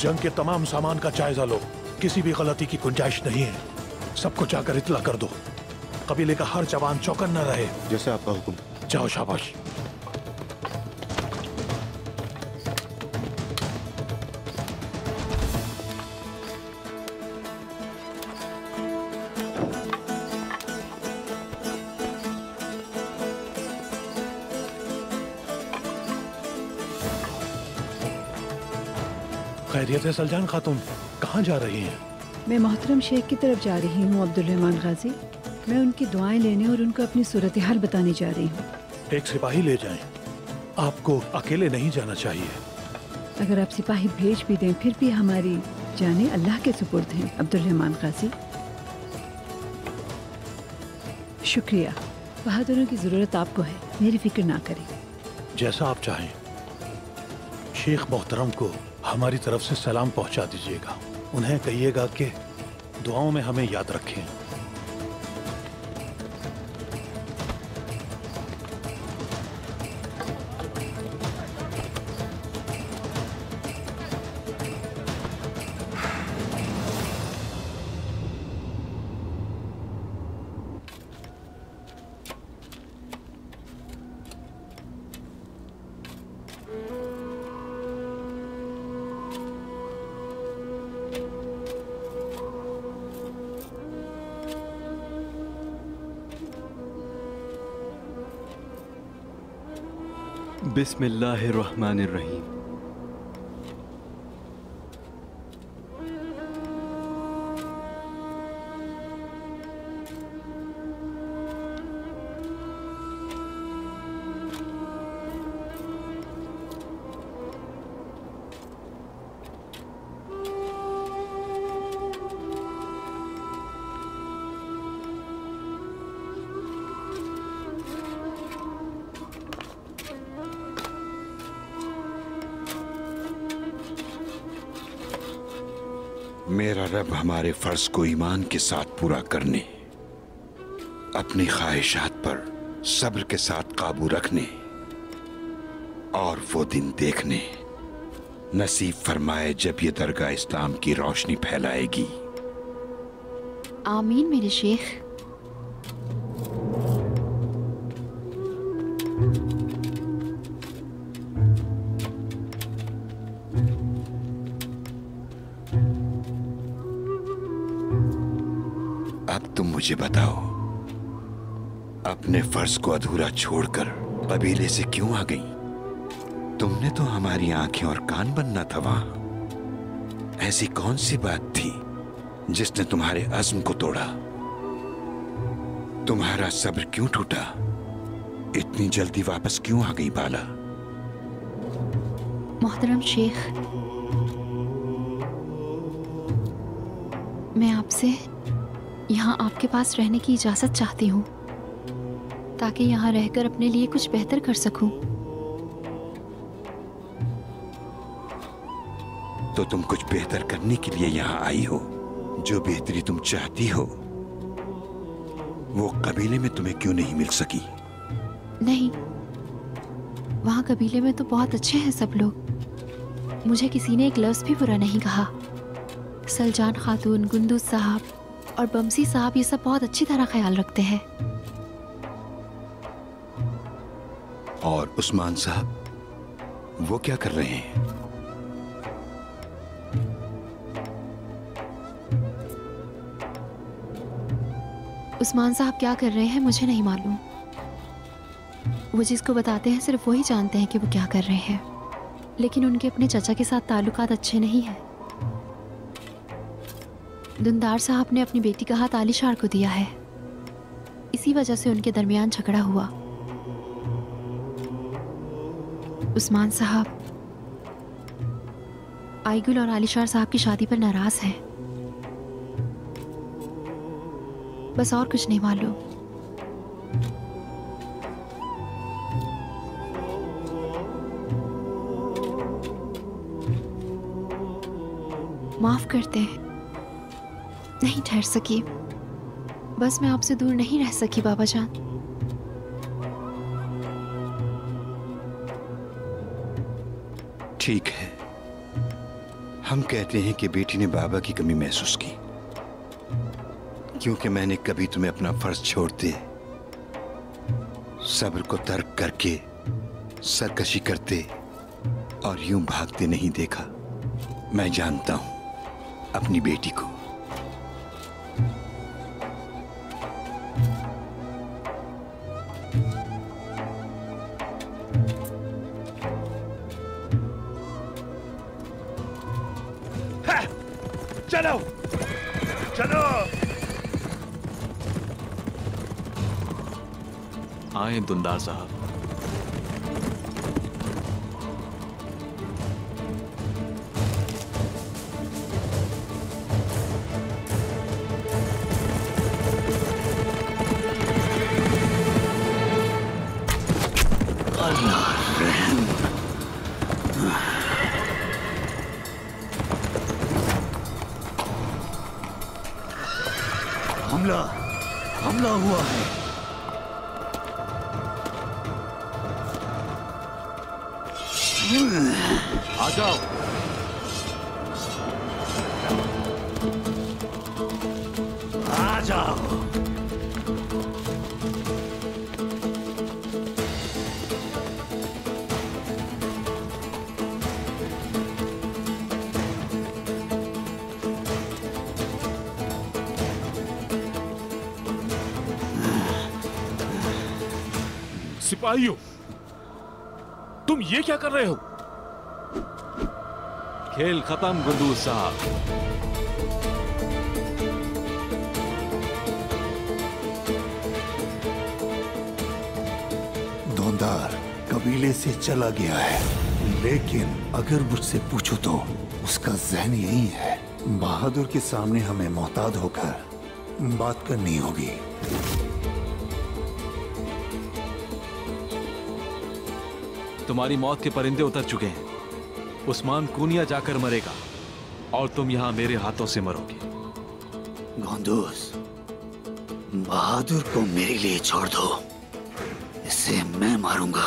जंग के तमाम सामान का जायजा लो, किसी भी गलती की गुंजाइश नहीं है। सबको जाकर इत्तला कर दो, कबीले का हर जवान चौकन्ना रहे। जैसे आपका हुक्म। जाओ, शाबाश। खैरियत है सलजान खातून, कहाँ जा रही हैं? मैं मोहतरम शेख की तरफ जा रही हूँ अब्दुल रहमान गाजी। मैं उनकी दुआएं लेने और उनको अपनी सूरत हाल बताने जा रही हूँ। एक सिपाही ले जाएं, आपको अकेले नहीं जाना चाहिए। अगर आप सिपाही भेज भी दें फिर भी हमारी जाने अल्लाह के सुपुर्द हैं अब्दुल रहमान गाजी। शुक्रिया, बहादुरों की जरूरत आपको है, मेरी फिक्र ना करें। जैसा आप चाहें। शेख मोहतरम को हमारी तरफ से सलाम पहुंचा दीजिएगा। उन्हें कहिएगा कि दुआओं में हमें याद रखें। बिस्मिल्लाहिर्रहमानिर्रहीम। मेरा रब हमारे फर्ज को ईमान के साथ पूरा करने, अपनी ख्वाहिशात पर सब्र के साथ काबू रखने और वो दिन देखने नसीब फरमाए जब ये दरगाह इस्लाम की रोशनी फैलाएगी। आमीन मेरे शेख। मुझे बताओ, अपने फर्ज को अधूरा छोड़कर कबीले से क्यों आ गई? तुमने तो हमारी आंखें और कान बनना था वहां। ऐसी कौन सी बात थी जिसने तुम्हारे अज़्म को तोड़ा? तुम्हारा सब्र क्यों टूटा? इतनी जल्दी वापस क्यों आ गई बाला? मोहतरम शेख, मैं आपसे यहाँ आपके पास रहने की इजाजत चाहती हूँ ताकि यहाँ रहकर अपने लिए कुछ बेहतर कर सकूं। तो तुम कुछ बेहतर करने के लिए यहाँ आई हो। जो बेहतरी तुम चाहती हो वो कबीले में तुम्हें क्यों नहीं मिल सकी? नहीं, वहाँ कबीले में तो बहुत अच्छे हैं सब लोग। मुझे किसी ने एक लफ्ज़ भी बुरा नहीं कहा। सलजान खातून, गुंदूज साहब और बमसी साहब ये सब बहुत अच्छी तरह ख्याल रखते हैं। और उस्मान साहब, वो क्या कर रहे हैं? उस्मान साहब क्या कर रहे हैं मुझे नहीं मालूम। वो जिसको बताते हैं सिर्फ वही जानते हैं कि वो क्या कर रहे हैं। लेकिन उनके अपने चचा के साथ ताल्लुकात अच्छे नहीं हैं। दुंदार साहब ने अपनी बेटी का हाथ आलिशार को दिया है, इसी वजह से उनके दरमियान झगड़ा हुआ। उस्मान साहब आईगुल और आलिशार साहब की शादी पर नाराज हैं। बस और कुछ नहीं मालूम। माफ करते हैं, नहीं ठहर सकी। बस मैं आपसे दूर नहीं रह सकी बाबा जान। ठीक है, हम कहते हैं कि बेटी ने बाबा की कमी महसूस की क्योंकि मैंने कभी तुम्हें अपना फर्ज छोड़ते, सब्र को तर्क करके सरकशी करते और यूं भागते नहीं देखा। मैं जानता हूं अपनी बेटी को। चलो चलो। आए दुंदार साहब। हमला हुआ है। आ जाओ। आ जाओ। सिपाहियों, तुम ये क्या कर रहे हो? खेल खत्म गुंदूज साहब। धोंदार कबीले से चला गया है, लेकिन अगर मुझसे पूछो तो उसका जहन यही है। बहादुर के सामने हमें मोहताद होकर बात करनी होगी। तुम्हारी मौत के परिंदे उतर चुके हैं। उस्मान कूनिया जाकर मरेगा और तुम यहां मेरे हाथों से मरोगे। गुंदूज, बहादुर को मेरे लिए छोड़ दो, इसे मैं मारूंगा।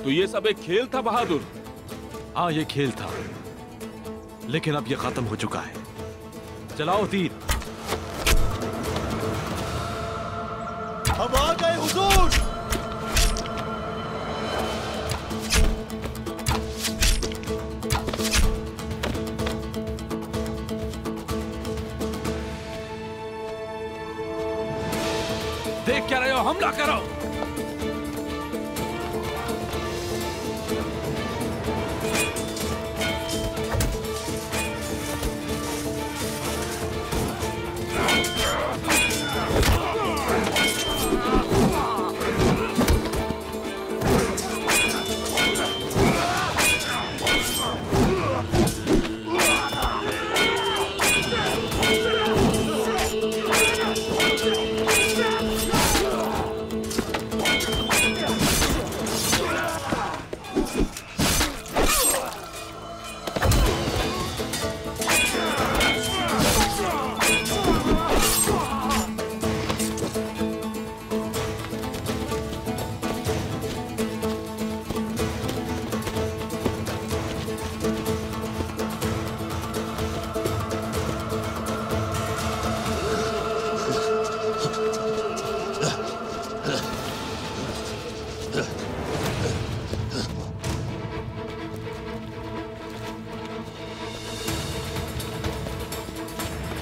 तो ये सब एक खेल था बहादुर? हाँ, ये खेल था, लेकिन अब ये खत्म हो चुका है। चलाओ तीर। अब आ गए हुजूर। देख क्या रहे हो? हमला करो।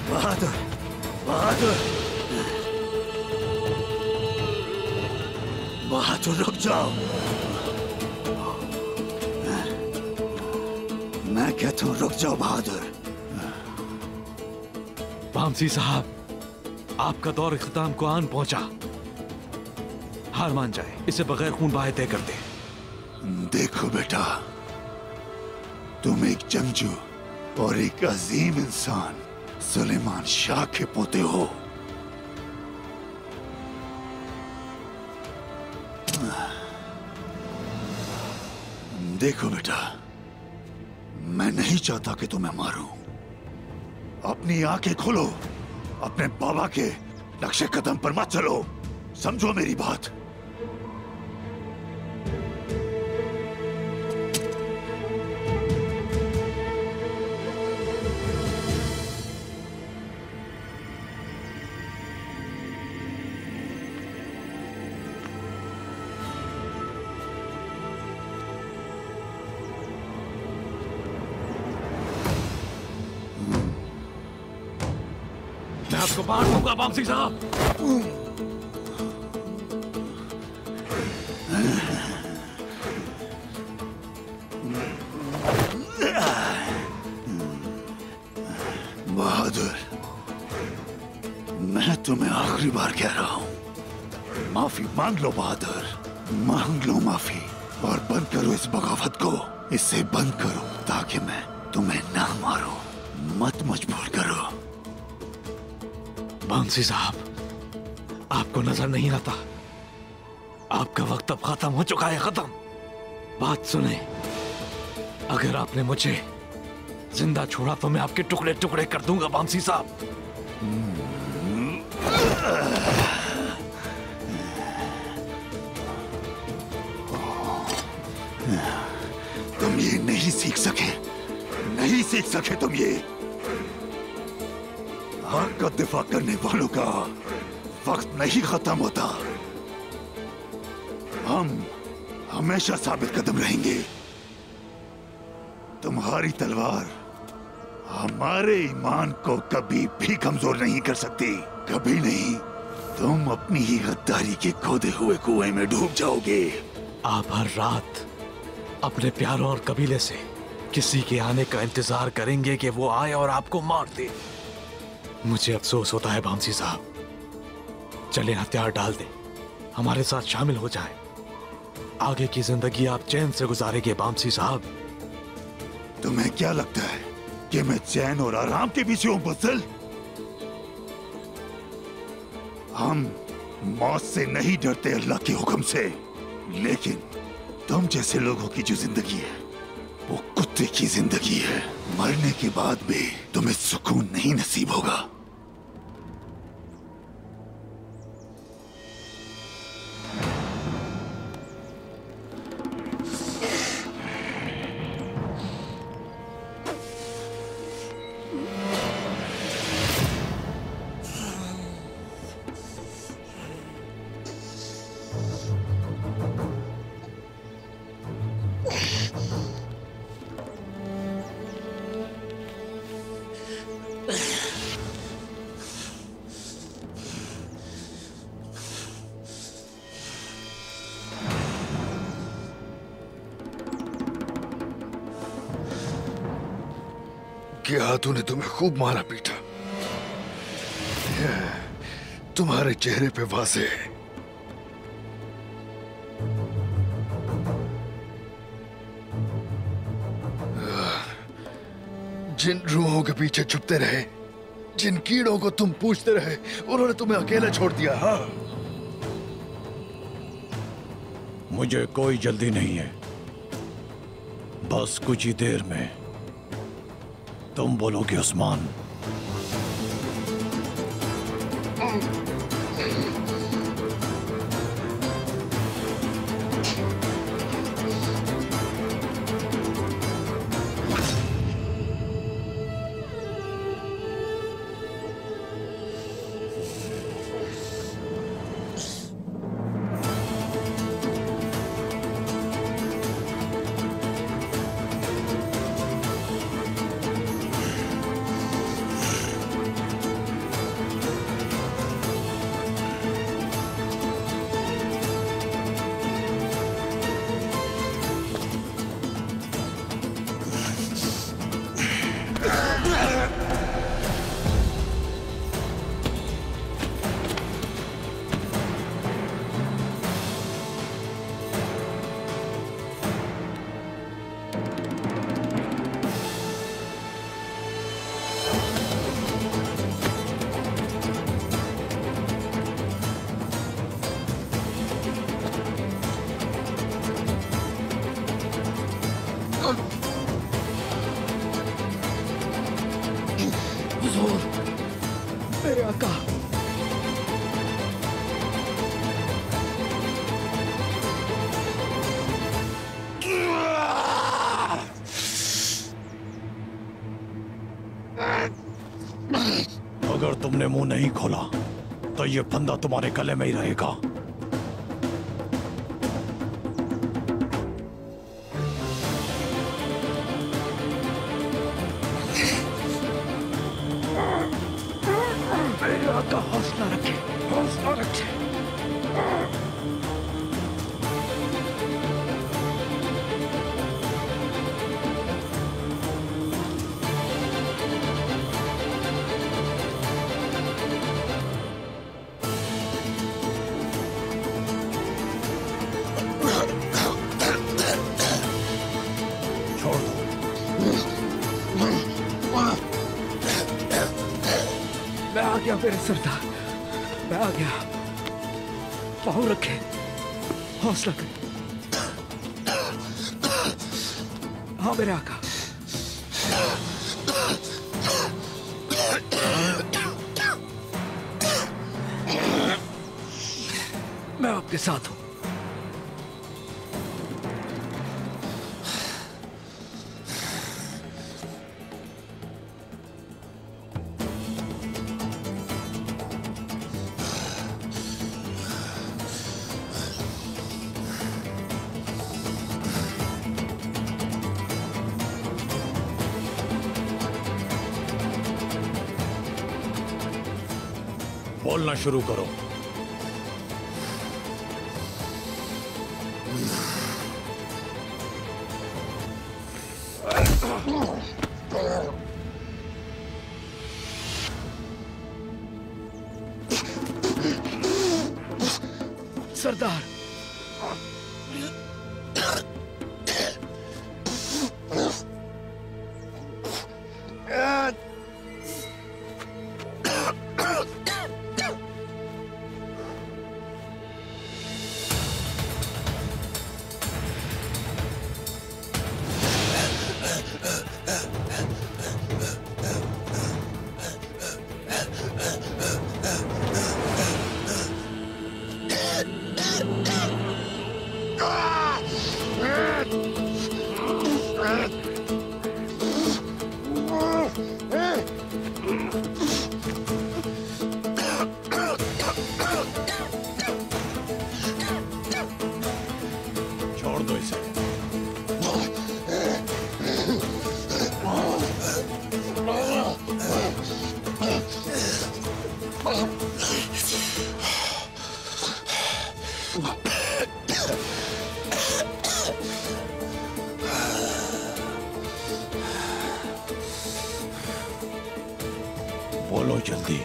बहादुर, बहादुर, बहादुर रुक जाओ। मैं कहता हूँ रुक जाओ बहादुर। वामसी साहब, आपका दौर इख्तिताम को आन पहुंचा। हार मान जाए, इसे बगैर खून बहाए तय कर दे। देखो बेटा, तुम एक जंगजू और एक अजीम इंसान सुलेमान शाह के पोते हो। देखो बेटा, मैं नहीं चाहता कि तुम्हें मारूं। अपनी आंखें खोलो, अपने बाबा के नक्शे कदम पर मत चलो। समझो मेरी बात। आपको बांट दूंगा बामसी साहब। बहादुर, मैं तुम्हें आखिरी बार कह रहा हूं, माफी मांग लो बहादुर, मांग लो माफी और बंद करो इस बगावत को। इसे बंद करो ताकि मैं तुम्हें ना मारूं। मत मजबूर करो। बामसी साहब, आपको नजर नहीं आता, आपका वक्त अब खत्म हो चुका है, खत्म। बात सुने, अगर आपने मुझे जिंदा छोड़ा तो मैं आपके टुकड़े टुकड़े कर दूंगा बामसी साहब। तुम ये नहीं सीख सके, नहीं सीख सके तुम ये। हक का दिफा करने वालों का वक्त नहीं खत्म होता। हम हमेशा साबित कदम रहेंगे। तुम्हारी तलवार हमारे ईमान को कभी भी कमजोर नहीं कर सकती, कभी नहीं। तुम अपनी ही गद्दारी के खोदे हुए कुएं में डूब जाओगे। आप हर रात अपने प्यारों और कबीले से किसी के आने का इंतजार करेंगे कि वो आए और आपको मार दे। मुझे अफसोस होता है बामसी साहब। चले हथियार डाल दे, हमारे साथ शामिल हो जाए। आगे की जिंदगी आप चैन से गुजारेंगे बामसी साहब। तुम्हें क्या लगता है कि मैं चैन और आराम के पीछे हूं बुज़दिल? हम मौत से नहीं डरते, अल्लाह के हुक्म से। लेकिन तुम जैसे लोगों की जो जिंदगी है वो कुत्ते की जिंदगी है। मरने के बाद भी तुम्हें सुकून नहीं नसीब होगा। क्या तूने तुम्हें खूब मारा पीटा? तुम्हारे चेहरे पे वाज़े है। जिन रूहों के पीछे छुपते रहे, जिन कीड़ों को तुम पूछते रहे, उन्होंने तुम्हें अकेला छोड़ दिया। हाँ, मुझे कोई जल्दी नहीं है। बस कुछ ही देर में तुम बोलोगे उस्मान। मेरे आका, अगर तुमने मुंह नहीं खोला तो ये फंदा तुम्हारे गले में ही रहेगा। गया मेरे सरदार, मैं आ गया। पाँव रखे, हौसला कर। हाँ मेरे आका। मैं आपके साथ हूं। बोलना शुरू करो। सरदार, छोड़ दो इसे। बोलो जल्दी।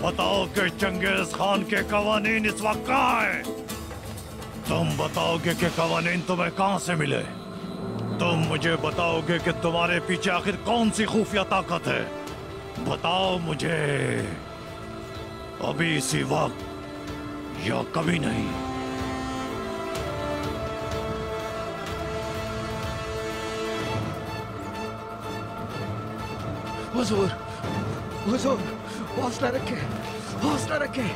बताओ कि चंगेज खान के कवानीन इस वक्त कहाँ है? तुम बताओगे कि कवानीन तुम्हें कहाँ से मिले? तुम मुझे बताओगे कि तुम्हारे पीछे आखिर कौन सी खुफिया ताकत है? बताओ मुझे, अभी इसी वक्त या कभी नहीं। हुजूर, हुजूर, हौसला रखे, हौसला रखे।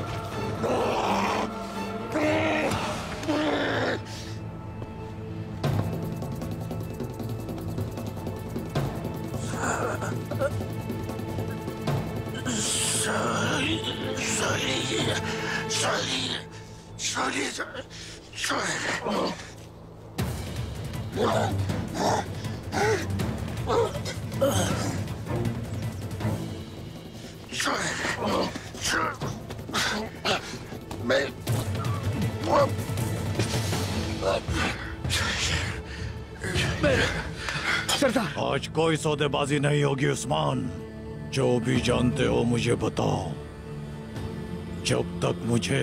सरदार, आज कोई सौदेबाजी नहीं होगी उस्मान। जो भी जानते हो मुझे बताओ। जब तक मुझे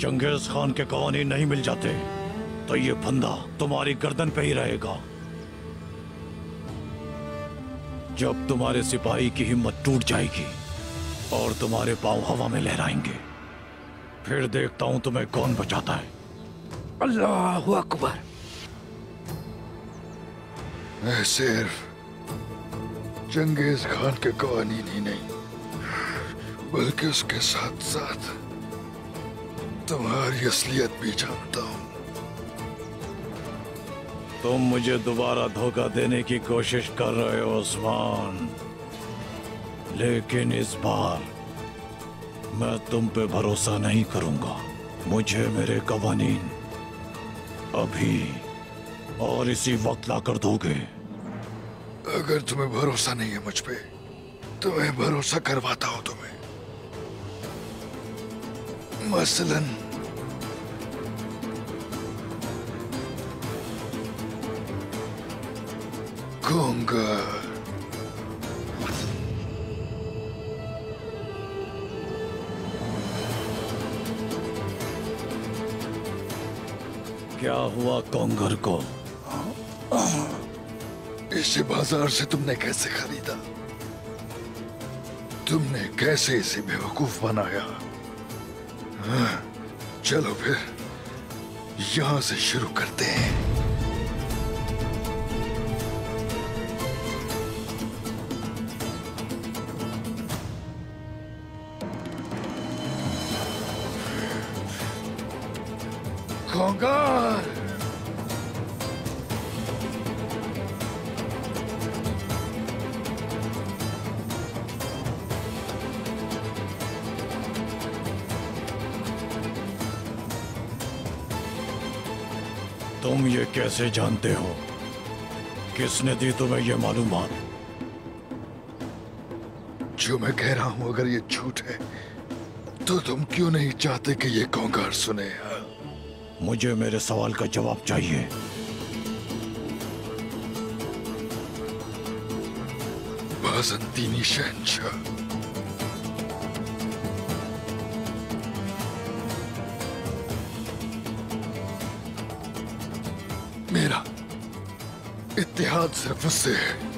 चंगेज खान के कवानीन नहीं मिल जाते तो ये फंदा तुम्हारी गर्दन पे ही रहेगा। जब तुम्हारे सिपाही की हिम्मत टूट जाएगी और तुम्हारे पांव हवा में लहराएंगे, फिर देखता हूं तुम्हें कौन बचाता है। अल्लाहु अकबर। मैं सिर्फ चंगेज खान के कवानीन ही नहीं, बल्कि उसके साथ साथ तुम्हारी असलियत भी जानता हूं। तुम मुझे दोबारा धोखा देने की कोशिश कर रहे हो उस्मान, लेकिन इस बार मैं तुम पे भरोसा नहीं करूंगा। मुझे मेरे कवानीन अभी और इसी वक्त लाकर दोगे। अगर तुम्हें भरोसा नहीं है मुझ पे, तुम्हें भरोसा करवाता हूं तुम्हें। मसलन कोंगर। क्या हुआ कोंगर को? इसे बाजार से तुमने कैसे खरीदा? तुमने कैसे इसे बेवकूफ बनाया? हाँ, चलो फिर यहां से शुरू करते हैं। कोंगर! तुम ये कैसे जानते हो? किसने दी तुम्हें ये मालूमात? जो मैं कह रहा हूं अगर ये झूठ है तो तुम क्यों नहीं चाहते कि ये कोंगर सुने? मुझे मेरे सवाल का जवाब चाहिए। बाज़ंतीनी शहंशाह, मेरा इत्तेहाद सिर्फ उससे है।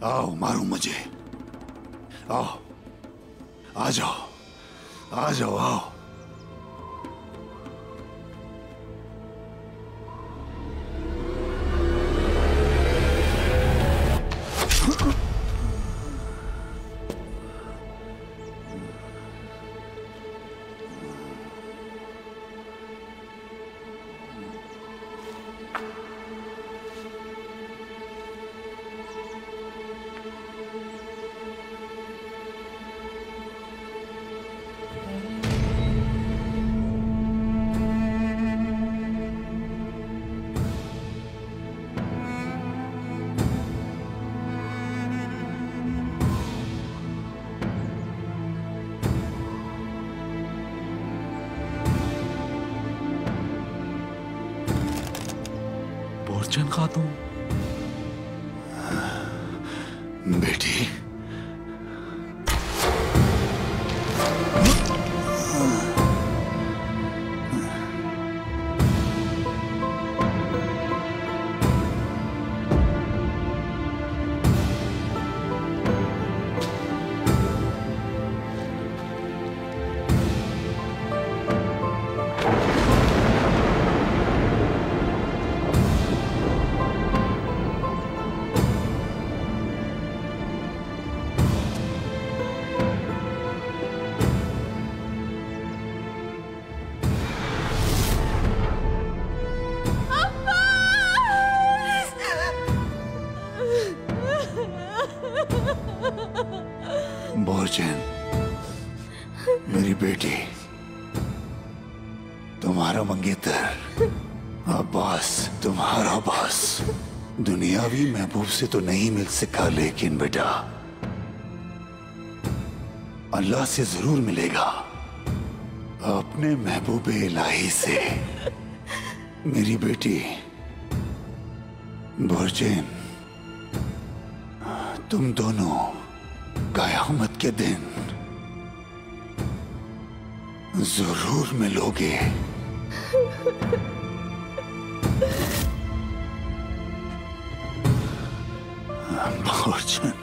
आओ मारो मुझे, आओ, आ जाओ, आ जाओ, आओ। बोरचन खातून, बेटी, बोरचन, मेरी बेटी, तुम्हारा मंगेतर अब्बास, तुम्हारा बॉस दुनियावी महबूब से तो नहीं मिल सका, लेकिन बेटा अल्लाह से जरूर मिलेगा, अपने महबूब इलाही से। मेरी बेटी बोरचन, तुम दोनों कयामत के दिन जरूर मिलोगे। बोरचन,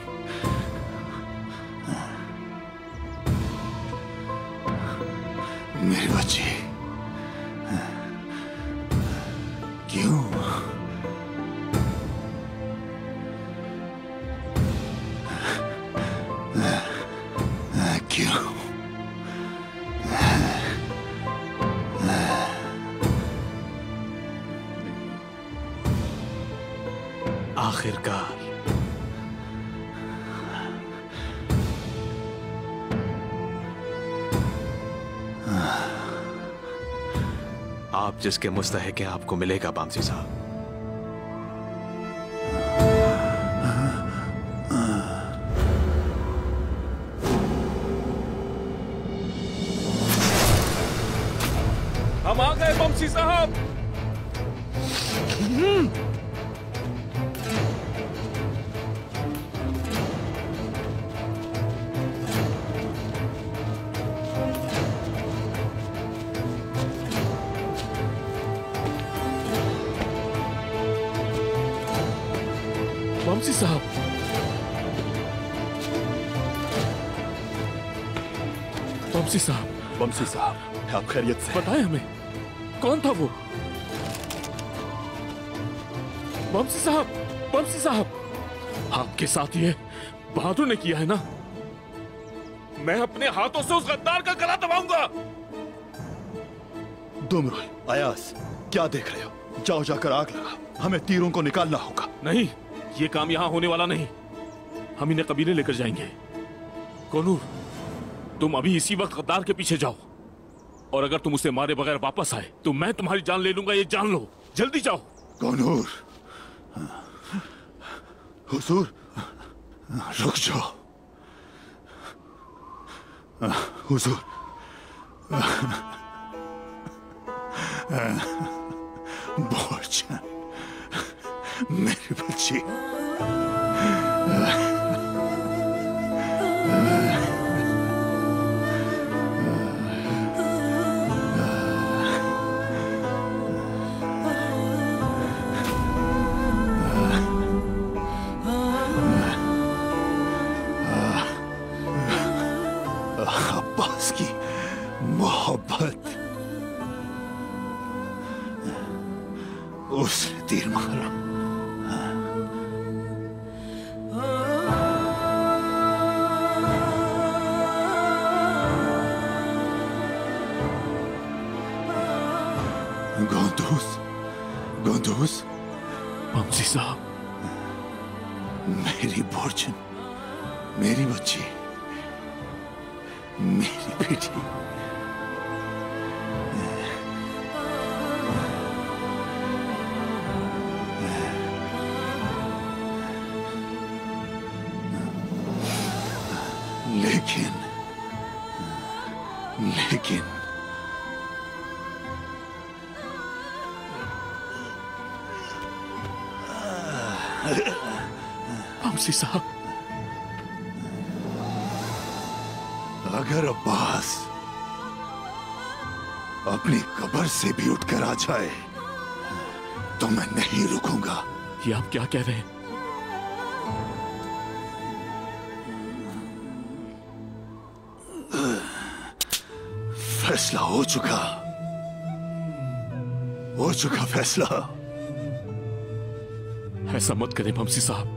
मेरे बच्चे, क्यों? क्यों? आखिरकार आप जिसके मुस्तहिक हैं आपको मिलेगा बामसी साहब। हम आ गए बमसी साहब। बमसी साहब, बमसी साहब, बमसी साहब, आप खैरियत से? बताएं हमें कौन था वो? बमसी साहब, बमसी साहब, आपके साथ ये बहादुर ने किया है ना? मैं अपने हाथों से उस गद्दार का गला दबाऊंगा। दुमरुल, अयास, क्या देख रहे हो? जाओ जाकर आग लगा, हमें तीरों को निकालना होगा। नहीं, ये काम यहां होने वाला नहीं। हम इन्हें कबीले लेकर जाएंगे। कोनूर, तुम अभी इसी वक्त गद्दार के पीछे जाओ, और अगर तुम उसे मारे बगैर वापस आए तो मैं तुम्हारी जान ले लूंगा, ये जान लो। जल्दी जाओ। कोनूर, हुजूर, रुक जाओ। हुजूर, बोझ, मेरी बच्ची, अब्बास की मोहब्बत, उसने तीर मारा। गोंदूस, गोंदूस, बमसी साहब, मेरी बोर्चन, मेरी बच्ची, मेरी बेटी। लेकिन बमसी साहब, अगर अब्बास अपनी कब्र से भी उठकर आ जाए तो मैं नहीं रुकूंगा। ये आप क्या कह रहे हैं? फैसला हो चुका फैसला। ऐसा मत करें बमसी साहब।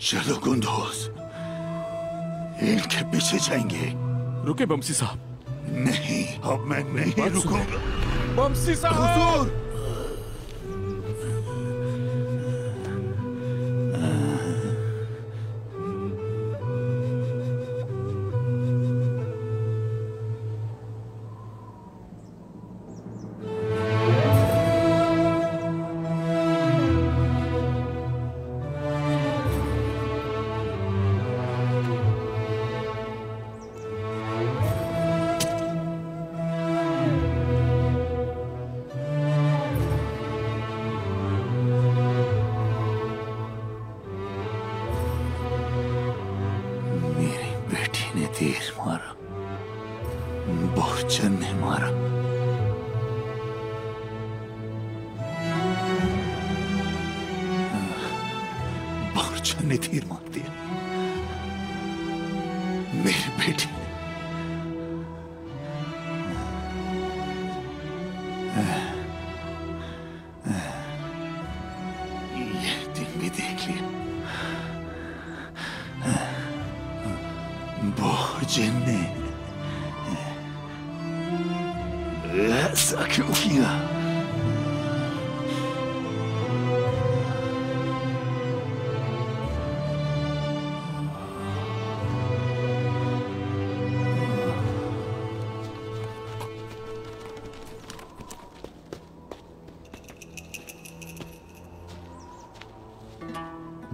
चलो गुंदोस, इनके पीछे जाएंगे। रुके बमसी साहब। नहीं, अब मैं नहीं रुकूंगा। बमसी साहब, हुजूर, तीर मारा, बोचन ने मारा। बोचन ने तीर मार दिया। मेरी बेटी ये दिन भी देख लिया। बोझन ने ऐसा क्यों किया?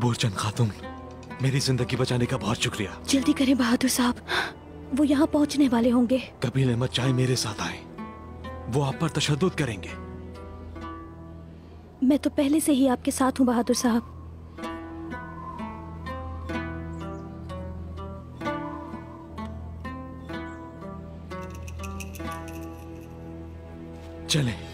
बोरचंद खातून, मेरी जिंदगी बचाने का बहुत शुक्रिया। जल्दी करें बहादुर साहब, वो यहाँ पहुँचने वाले होंगे। कबील अहमद चाहे मेरे साथ आए, वो आप पर तशद्दुद करेंगे। मैं तो पहले से ही आपके साथ हूँ बहादुर साहब। चलें।